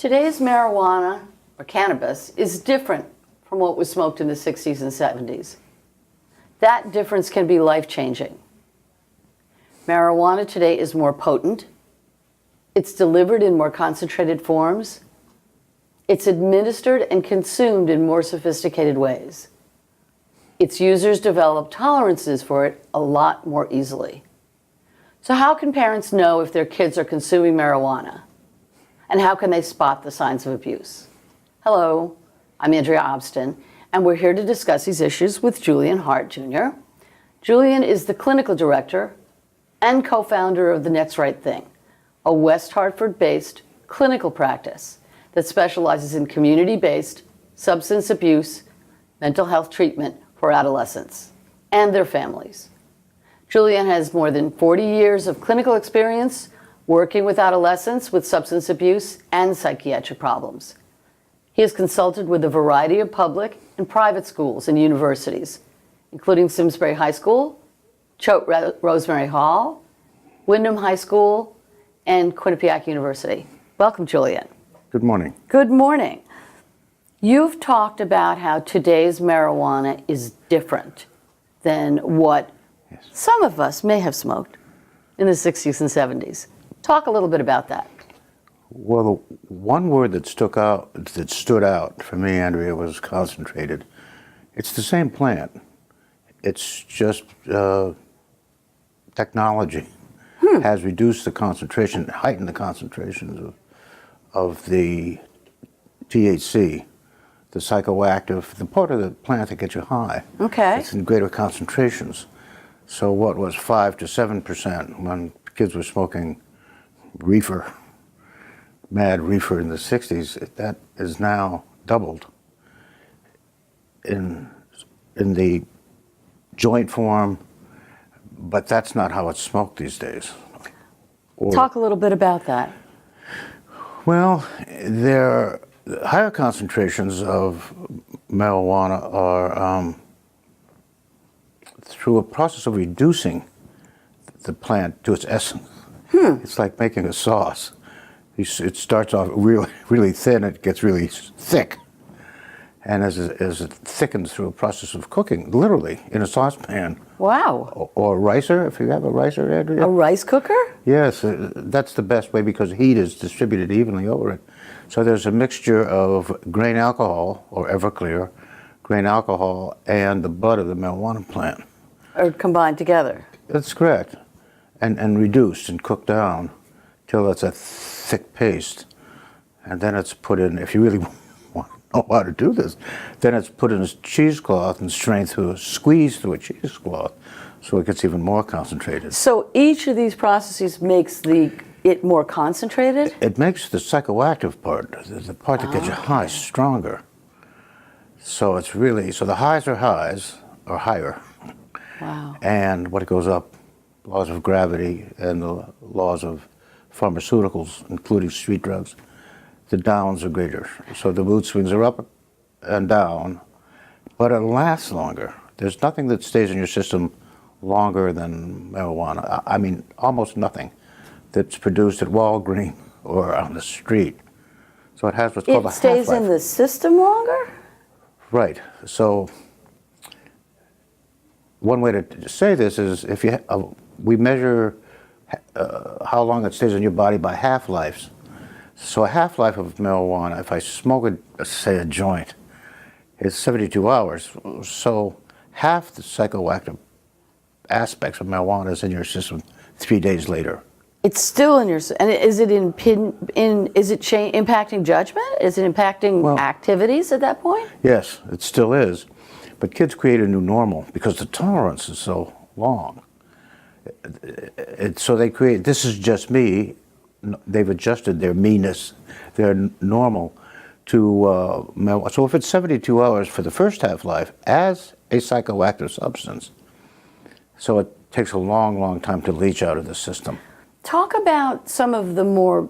Today's marijuana, or cannabis, is different from what was smoked in the 60s and 70s. That difference can be life-changing. Marijuana today is more potent. It's delivered in more concentrated forms. It's administered and consumed in more sophisticated ways. Its users develop tolerances for it a lot more easily. So how can parents know if their kids are consuming marijuana? And how can they spot the signs of abuse? Hello, I'm Andrea Obston, and we're here to discuss these issues with Julian Hartt, Jr. Julian is the clinical director and co-founder of The Next Right Thing, a West Hartford-based clinical practice that specializes in community-based substance abuse, mental health treatment for adolescents and their families. Julian has more than 40 years of clinical experience working with adolescents with substance abuse and psychiatric problems. He has consulted with a variety of public and private schools and universities, including Simsbury High School, Choate Rosemary Hall, Wyndham High School, and Quinnipiac University. Welcome, Julian. Good morning. Good morning. You've talked about how today's marijuana is different than what some of us may have smoked in the 60s and 70s. Talk a little bit about that. Well, the one word that stood out for me, Andrea, was concentrated. It's the same plant. It's just technology has reduced the concentration, heightened the concentrations of the THC, the psychoactive, the part of the plant that gets you high. Okay. It's in greater concentrations. So what was 5 to 7% when kids were smoking reefer, mad reefer in the 60s, that is now doubled in the joint form, but that's not how it's smoked these days. Talk a little bit about that. Well, there higher concentrations of marijuana are through a process of reducing the plant to its essence. It's like making a sauce. It starts off really thin, it gets really thick. And as it thickens through a process of cooking, literally in a saucepan. Wow. Or a ricer, if you have a ricer, Andrea. A rice cooker? Yes, that's the best way because heat is distributed evenly over it. So there's a mixture of grain alcohol, or Everclear, grain alcohol, and the bud of the marijuana plant. Or combined together? That's correct. And reduced and cooked down till it's a thick paste. And then it's put in, if you really want to know how to do this, then it's put in a cheesecloth and squeezed through a cheesecloth so it gets even more concentrated. So each of these processes makes it more concentrated? It makes the psychoactive part, the part that gets you high, stronger. So it's really, so the highs are higher. Wow. And what goes up, laws of gravity and the laws of pharmaceuticals, including street drugs, the downs are greater. So the mood swings are up and down, but it lasts longer. There's nothing that stays in your system longer than marijuana. I mean, almost nothing that's produced at Walgreens or on the street. So it has what's called a half-life. It stays in the system longer? Right. So one way to say this is if we measure how long it stays in your body by half-lives. So a half-life of marijuana, if I smoke, say, a joint, is 72 hours. So half the psychoactive aspects of marijuana is in your system 3 days later. It's still in your, and is it impacting judgment? Is it impacting activities at that point? Yes, it still is. But kids create a new normal because the tolerance is so long. So they create, this is just me. They've adjusted their meanness, their normal to marijuana. So if it's 72 hours for the first half-life as a psychoactive substance, so it takes a long, long time to leach out of the system. Talk about some of the more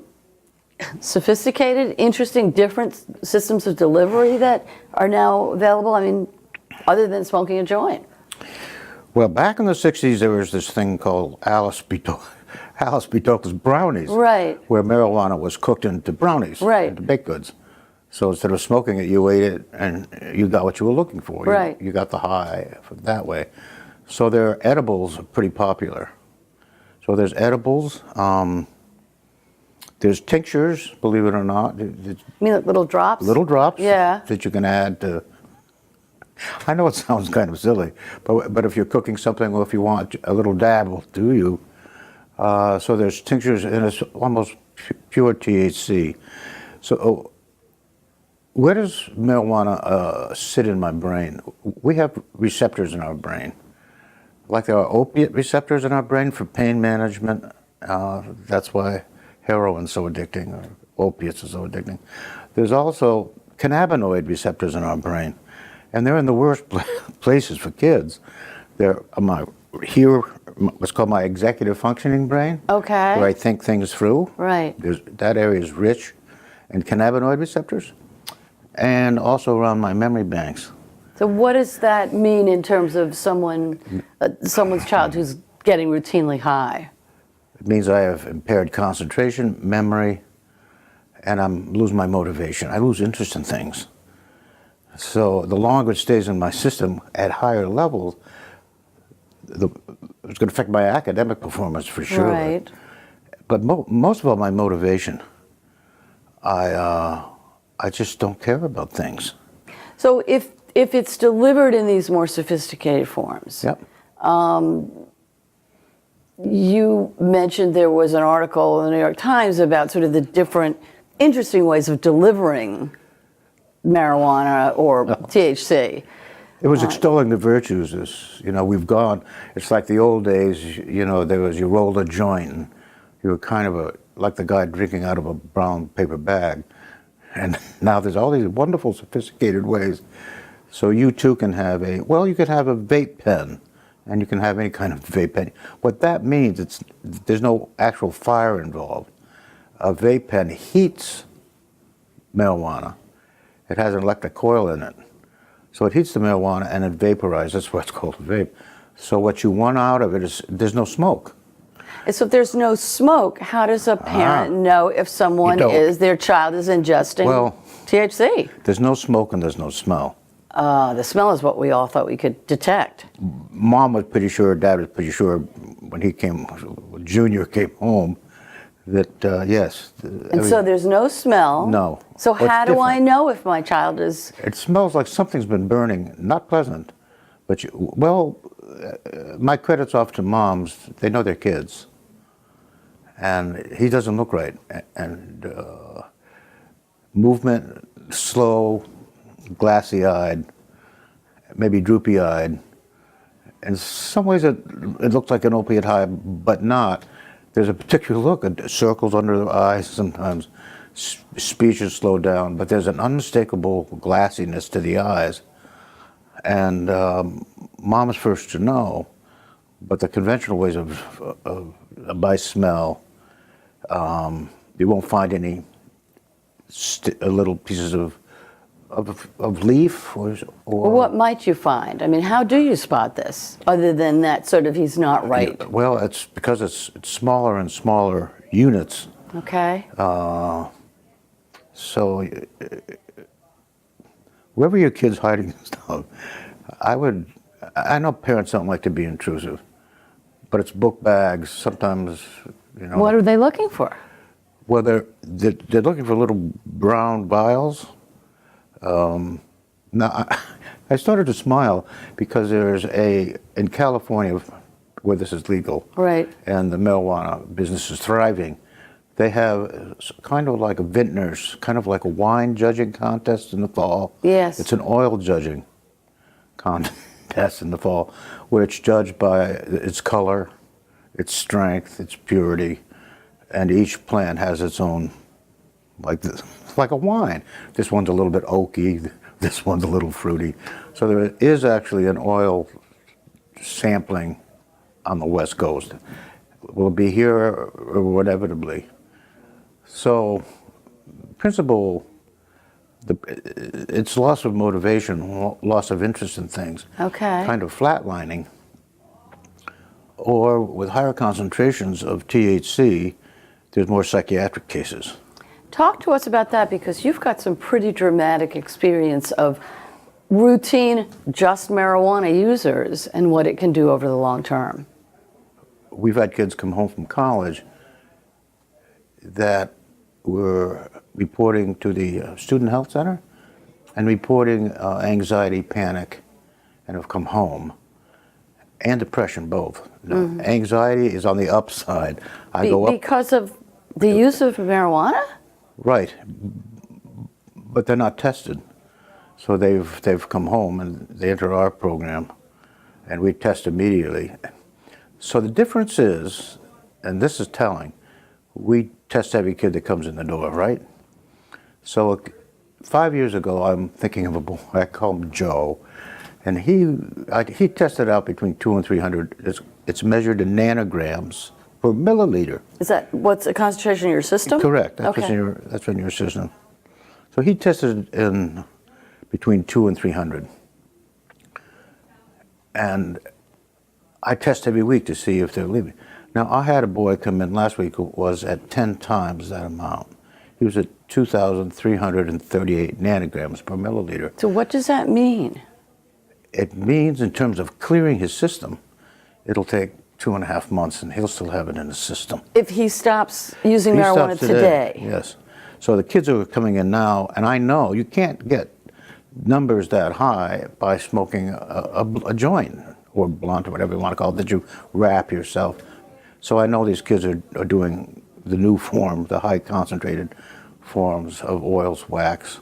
sophisticated, interesting, different systems of delivery that are now available. I mean, other than smoking a joint. Well, back in the 60s, there was this thing called Alice B. Toklas brownies, Right. where marijuana was cooked into brownies, Right. into baked goods. So instead of smoking it, you ate it, and you got what you were looking for. Right. You got the high that way. So their edibles are pretty popular. So there's edibles. There's tinctures, believe it or not. You mean like little drops? Little drops Yeah. that you can add to. I know it sounds kind of silly, but if you're cooking something, or if you want a little dab, will do you. So there's tinctures, and it's almost pure THC. So where does marijuana sit in my brain? We have receptors in our brain. Like there are opiate receptors in our brain for pain management. That's why heroin's so addicting, or opiates are so addicting. There's also cannabinoid receptors in our brain, and they're in the worst places for kids. They're what's called my executive functioning brain, Okay. where I think things through. Right. That area is rich in cannabinoid receptors, and also around my memory banks. So what does that mean in terms of someone's child who's getting routinely high? It means I have impaired concentration, memory, and I'm losing my motivation. I lose interest in things. So the longer it stays in my system at higher levels, it's going to affect my academic performance for sure. Right. But most of all, my motivation. I just don't care about things. So if it's delivered in these more sophisticated forms, Yep. you mentioned there was an article in the New York Times about sort of the different interesting ways of delivering marijuana or THC. It was extolling the virtues. We've gone. It's like the old days. You rolled a joint, and you were kind of like the guy drinking out of a brown paper bag. And now there's all these wonderful, sophisticated ways. So you too can have you could have a vape pen, and you can have any kind of vape pen. What that means, there's no actual fire involved. A vape pen heats marijuana. It has an electric coil in it. So it heats the marijuana and it vaporizes. That's why it's called a vape. So what you want out of it is there's no smoke. And so if there's no smoke, how does a parent know if their child is ingesting THC? There's no smoke and there's no smell. The smell is what we all thought we could detect. Mom was pretty sure, Dad was pretty sure when Junior came home that, yes. And so there's no smell. No. So how do I know if my child is... It smells like something's been burning, not pleasant. But, my credit's off to moms. They know their kids. And he doesn't look right. And movement, slow, glassy-eyed, maybe droopy-eyed. In some ways it looks like an opiate high, but not. There's a particular look, circles under the eyes sometimes. Speech is slowed down, but there's an unmistakable glassiness to the eyes. And mom is first to know, but the conventional ways by smell, you won't find any little pieces of leaf or Well, what might you find? I mean, how do you spot this, other than that sort of he's not right? Well, it's because it's smaller and smaller units. Okay. So wherever your kid's hiding stuff, I know parents don't like to be intrusive, but it's book bags, sometimes, What are they looking for? Well, they're looking for little brown vials. Now, I started to smile because there's in California, where this is legal, Right. and the marijuana business is thriving, they have kind of like a vintners, kind of like a wine judging contest in the fall. Yes. It's an oil judging contest in the fall, where it's judged by its color, its strength, its purity, and each plant has its own, like a wine. This one's a little bit oaky, this one's a little fruity. So there is actually an oil sampling on the West Coast. Will it be here or inevitably? So, principle, it's loss of motivation, loss of interest in things. Okay. Kind of flatlining. or with higher concentrations of THC, there's more psychiatric cases. Talk to us about that, because you've got some pretty dramatic experience of routine just marijuana users and what it can do over the long term. We've had kids come home from college that were reporting to the student health center and reporting anxiety, panic, and have come home, and depression, both. Anxiety is on the upside. I go up because of the use of marijuana? right, but they're not tested. So they've come home and they enter our program, and we test immediately. So the difference is, and this is telling, we test every kid that comes in the door, right? So 5 years ago, I'm thinking of a boy, I call him Joe, and he tested out between 200 and 300. It's measured in nanograms per milliliter. Is that what's the concentration in your system? Correct. That's Okay. what's in your system. So he tested in between 200 and 300. And I test every week to see if they're leaving. Now, I had a boy come in last week who was at 10 times that amount. He was at 2,338 nanograms per milliliter. So what does that mean? It means, in terms of clearing his system, it'll take 2.5 months, and he'll still have it in his system. If he stops using He marijuana stops today? Yes. So the kids who are coming in now, and I know you can't get numbers that high by smoking a joint or blunt or whatever you want to call it, that you wrap yourself. So I know these kids are doing the new form, the high concentrated forms of oils, wax,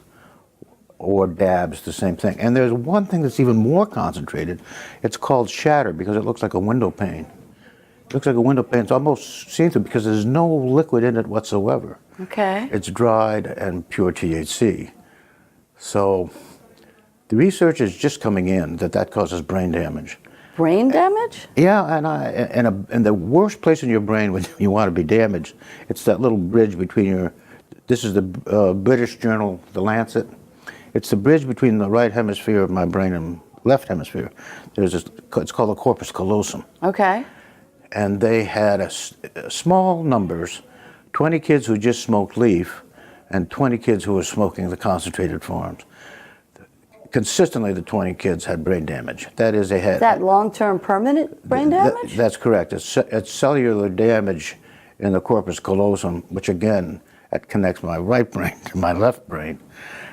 or dabs, the same thing. And there's one thing that's even more concentrated. It's called shatter, because it looks like a window pane. It looks like a window pane. It's almost see-through because there's no liquid in it whatsoever. Okay. It's dried and pure THC. So the research is just coming in that causes brain damage. Brain damage? Yeah, and the worst place in your brain when you want to be damaged, it's that little bridge between your, this is the British journal, The Lancet. It's the bridge between the right hemisphere of my brain and left hemisphere. There's this, it's called the corpus callosum. Okay. And they had small numbers, 20 kids who just smoked leaf and 20 kids who were smoking the concentrated forms. Consistently, the 20 kids had brain damage. That is, they had... Is that long-term permanent brain damage? That's correct. It's cellular damage in the corpus callosum, which again, that connects my right brain to my left brain.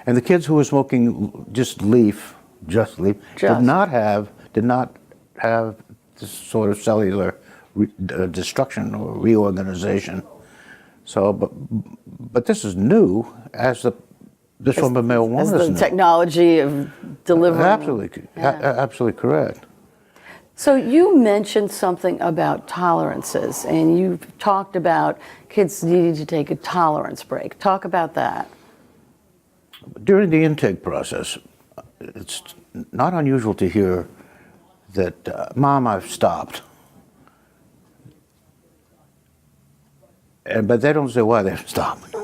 And the kids who were smoking just leaf, did not have this sort of cellular destruction or reorganization. So, but this is new as this form of marijuana As is the new. technology of delivering. Absolutely correct. So you mentioned something about tolerances, and you talked about kids needing to take a tolerance break. Talk about that. During the intake process, it's not unusual to hear that, Mom, I've stopped. But they don't say why they've stopped.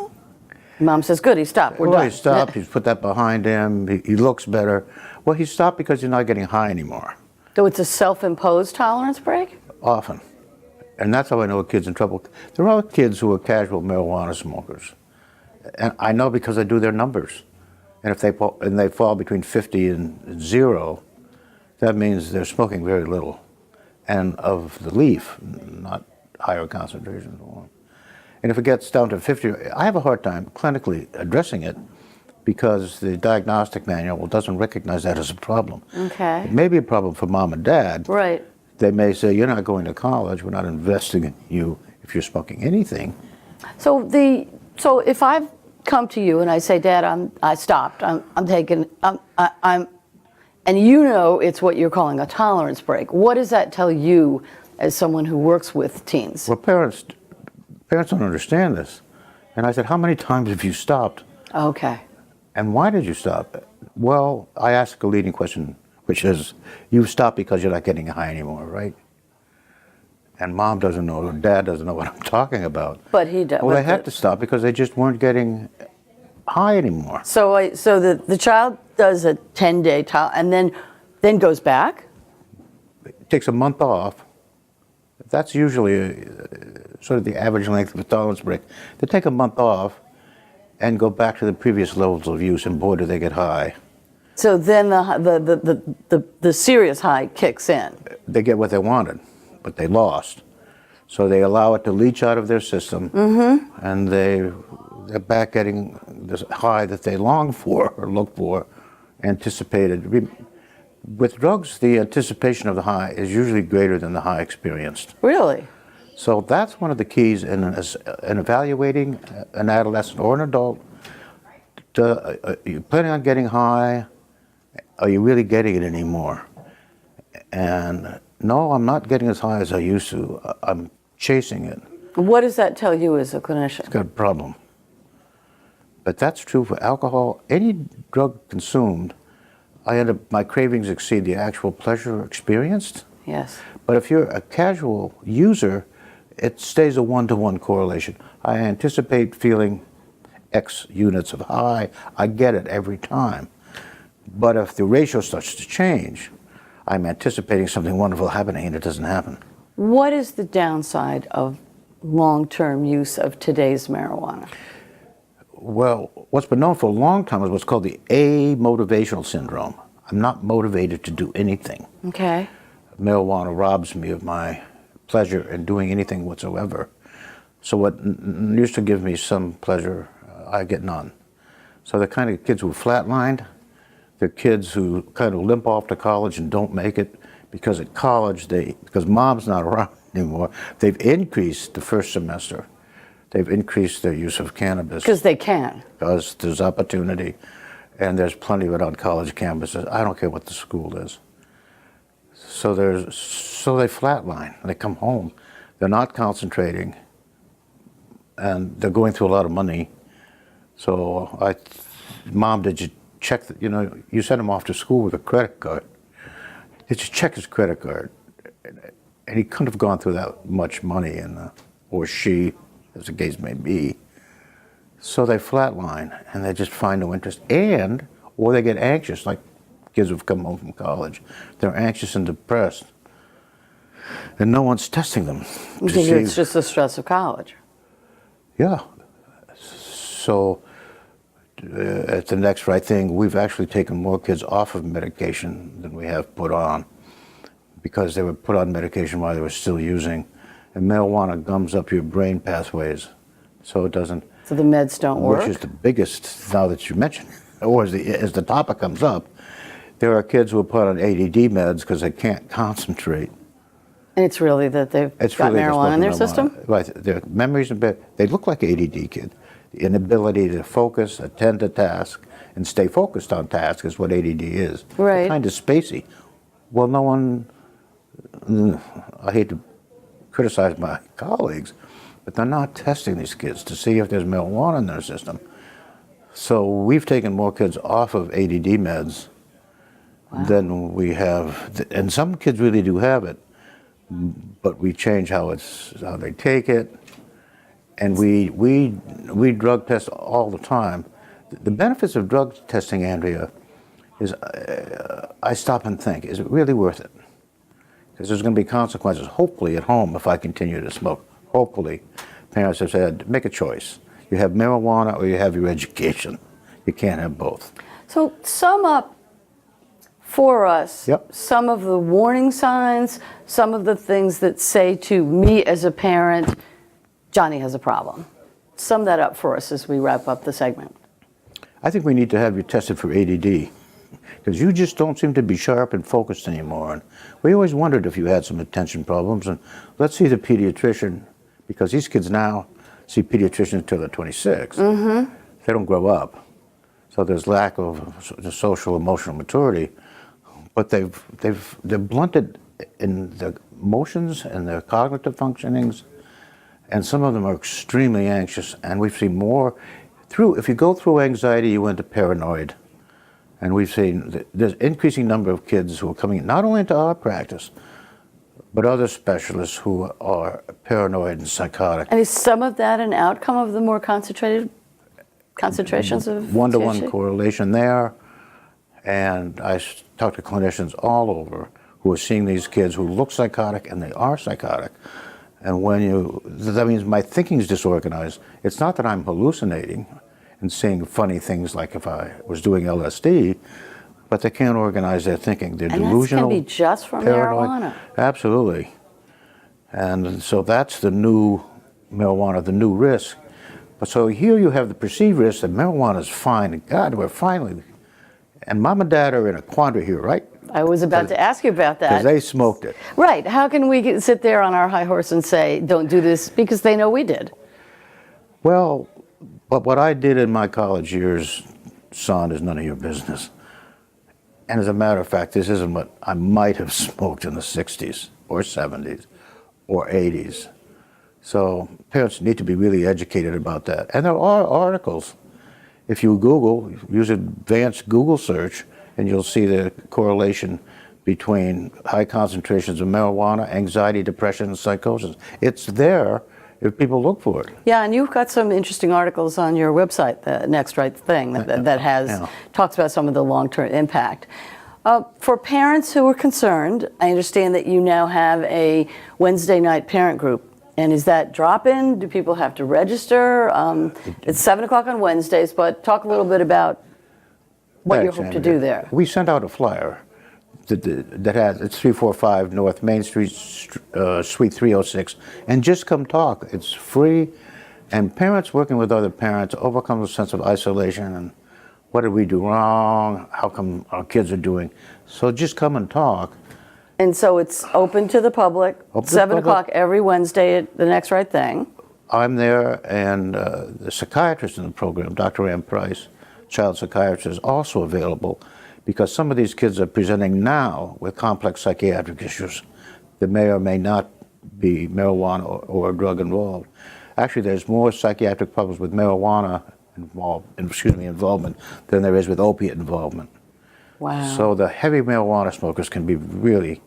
Mom says, good, he stopped, we're Well, done. he stopped, he's put that behind him, he looks better. Well, he stopped because he's not getting high anymore, So it's a self-imposed tolerance break? often. And that's how I know a kid's in trouble. There are kids who are casual marijuana smokers. And I know because I do their numbers. And if they fall between 50 and 0, that means they're smoking very little. And of the leaf, not higher concentrations. And if it gets down to 50, I have a hard time clinically addressing it because the diagnostic manual doesn't recognize that as a problem. Okay. It may be a problem for mom and dad. Right. They may say, you're not going to college, we're not investing in you if you're smoking anything. So if I've come to you and I say, Dad, I stopped, I'm and you know it's what you're calling a tolerance break. What does that tell you as someone who works with teens? Well, parents don't understand this. And I said, how many times have you stopped? Okay. And why did you stop? Well, I ask a leading question, which is, you stopped because you're not getting high anymore, right? And mom doesn't know, or dad doesn't know what I'm talking about. But he does. Well, they had to stop because they just weren't getting high anymore. So the child does a 10-day and then goes back? It takes a month off, That's usually sort of the average length of a tolerance break. They take a month off and go back to the previous levels of use, and boy, do they get high. So then the serious high kicks in. They get what they wanted, but they lost. So they allow it to leach out of their system, and they're back getting this high that they long for or look for, anticipated. With drugs, the anticipation of the high is usually greater than the high experienced. Really? So that's one of the keys in evaluating an adolescent or an adult. Are you planning on getting high? Are you really getting it anymore? And no, I'm not getting as high as I used to. I'm chasing it. What does that tell you as a clinician? It's got a problem. But that's true for alcohol. Any drug consumed, my cravings exceed the actual pleasure experienced. Yes. But if you're a casual user, it stays a one-to-one correlation. I anticipate feeling X units of high. I get it every time. But if the ratio starts to change, I'm anticipating something wonderful happening and it doesn't happen. What is the downside of long-term use of today's marijuana? Well, what's been known for a long time is what's called the amotivational syndrome. I'm not motivated to do anything. Okay. Marijuana robs me of my pleasure in doing anything whatsoever. So what used to give me some pleasure, I get none. So the kind of kids who are flatlined, they're kids who kind of limp off to college and don't make it because at college, because mom's not around anymore, they've increased the first semester. They've increased their use of cannabis. Because they can. Because there's opportunity, and there's plenty of it on college campuses. I don't care what the school is. So they flatline. They come home. They're not concentrating, and they're going through a lot of money. So Mom, did you check, you sent him off to school with a credit card. Did you check his credit card? And he couldn't have gone through that much money, or she, as the case may be. So they flatline, and they just find no interest, or they get anxious, like kids who've come home from college. They're anxious and depressed, and no one's testing them. You think it's just the stress of college? Yeah. So at the next right thing, we've actually taken more kids off of medication than we have put on, because they were put on medication while they were still using. And marijuana gums up your brain pathways, so it doesn't. So the meds don't work? Which is the biggest, now that you mention it, or as the topic comes up, there are kids who are put on ADD meds because they can't concentrate. And it's really that they've got marijuana in their system? Right, their memories, they look like ADD kids. The inability to focus, attend to task, and stay focused on task is what ADD is. Right. They're kind of spacey. Well, no one, I hate to criticize my colleagues, but they're not testing these kids to see if there's marijuana in their system. So we've taken more kids off of ADD meds than we have, and some kids really do have it, but we change how they take it, and we drug test all the time. The benefits of drug testing, Andrea, is I stop and think, is it really worth it? Because there's going to be consequences, hopefully, at home if I continue to smoke. Hopefully. Parents have said, make a choice. You have marijuana or you have your education. You can't have both. So sum up for us some of the warning signs, some of the things that say to me as a parent, Johnny has a problem. Sum that up for us as we wrap up the segment. I think we need to have you tested for ADD, because you just don't seem to be sharp and focused anymore. And we always wondered if you had some attention problems. And let's see the pediatrician, because these kids now see pediatricians until they're 26. They don't grow up. So there's lack of social emotional maturity. But they're blunted in their emotions and their cognitive functionings. And some of them are extremely anxious. And we've seen more if you go through anxiety, you went to paranoid. And we've seen there's increasing number of kids who are coming not only into our practice, but other specialists who are paranoid and psychotic. And is some of that an outcome of the more concentrations of one-to-one THC? correlation there. And I talk to clinicians all over who are seeing these kids who look psychotic, and they are psychotic. And that means my thinking is disorganized. It's not that I'm hallucinating and seeing funny things like if I was doing LSD, but they can't organize their thinking. They're delusional. And that can be just from paranoid. marijuana. Absolutely. And so that's the new marijuana, the new risk. But so here you have the perceived risk that marijuana is fine. And God, we're finally, and mom and dad are in a quandary here, right? I was about to ask you about that. Because they smoked it. Right. How can we sit there on our high horse and say, don't do this, because they know we did? Well, but what I did in my college years, son, is none of your business. And as a matter of fact, this isn't what I might have smoked in the 60s or 70s or 80s. So parents need to be really educated about that. And there are articles. If you Google, use advanced Google search, and you'll see the correlation between high concentrations of marijuana, anxiety, depression, and psychosis. It's there if people look for it. Yeah, and you've got some interesting articles on your website, The Next Right Thing, that talks about some of the long-term impact. For parents who are concerned, I understand that you now have a Wednesday night parent group. And is that drop-in? Do people have to register? It's 7 o'clock on Wednesdays, but talk a little bit about what you hope to do there. We sent out a flyer that has, it's 345 North Main Street, Suite 306, and just come talk. It's free, and parents working with other parents overcome the sense of isolation and what did we do wrong? How come our kids are doing? So just come and talk. And so it's open to the public, 7 o'clock every Wednesday at The Next Right Thing. I'm there, and the psychiatrist in the program, Dr. Ann Price, child psychiatrist, is also available because some of these kids are presenting now with complex psychiatric issues that may or may not be marijuana or a drug involved. Actually, there's more psychiatric problems with marijuana involvement than there is with opiate involvement. Wow. So the heavy marijuana smokers can be really,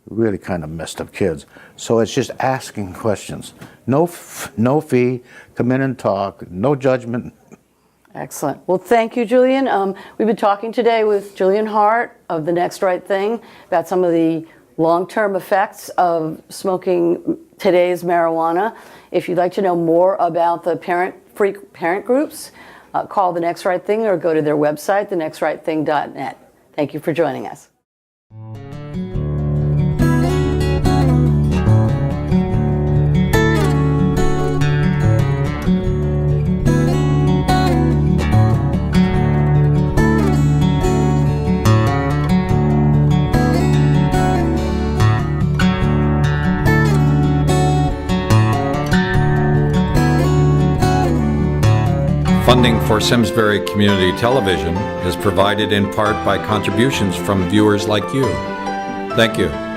really kind of messed up kids. So it's just asking questions. No fee, come in and talk, no judgment. Excellent. Well, thank you, Julian. We've been talking today with Julian Hartt of The Next Right Thing about some of the long-term effects of smoking today's marijuana. If you'd like to know more about the free parent groups, call The Next Right Thing or go to their website, thenextrightthing.net. Thank you for joining us. Funding for Simsbury Community Television is provided in part by contributions from viewers like you. Thank you.